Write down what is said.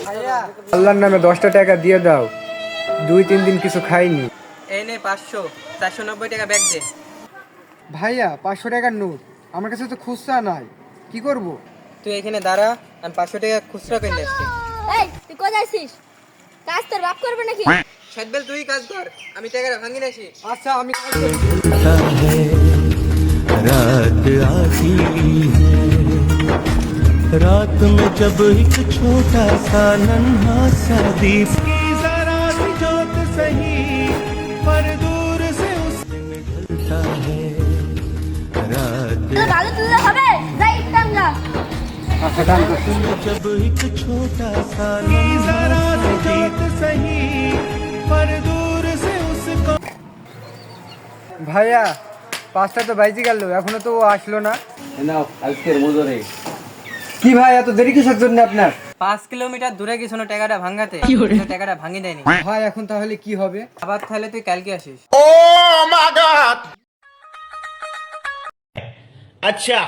আল্লাহর নামে 10টা টাকা দিয়ে দাও, 2-3 দিন কিছু খাইনি। এই নে 500, 490 টাকা ব্যাগ দে। ভাইয়া 500 টাকার নোট, আমার কাছে তো খুচরা নাই, কি করব? তুই এখানে দাঁড়া, আমি 500 টাকা খুচরা কিনে আসছি। এই তুই কোথায় আছিস? কাজ তোর বাপ করবে নাকি? সাইদবেল তুই কাজ কর, আমি টাকাটা ভাঙি আসি। আচ্ছা আমি কাজ করছি। रात आती है, रात में जब एक छोटा सा नन्हा सा दीप की जरा सी जोत सही पर दूर से उस दिन जलता है। रात ভালো তুললে হবে, যাই ইতাম যা। আচ্ছা ডান করছি। में जब एक छोटा सा जरा सी जोत सही पर दूर से उसको। ভাইয়া 5টা তো বাইজে গেল, এখনো তো ও আসলো না। নাও আজকের মজুরি। কি ভাই এত দেরি কিসের জন্য আপনার? 5 কিলোমিটার দূরে গেছিল টাকাটা ভাঙাতে, কিন্তু টাকাটা ভাঙি দেয়নি। ভাই এখন তাহলে কি হবে? আবার তাহলে তুই কালকে আসিস। अच्छा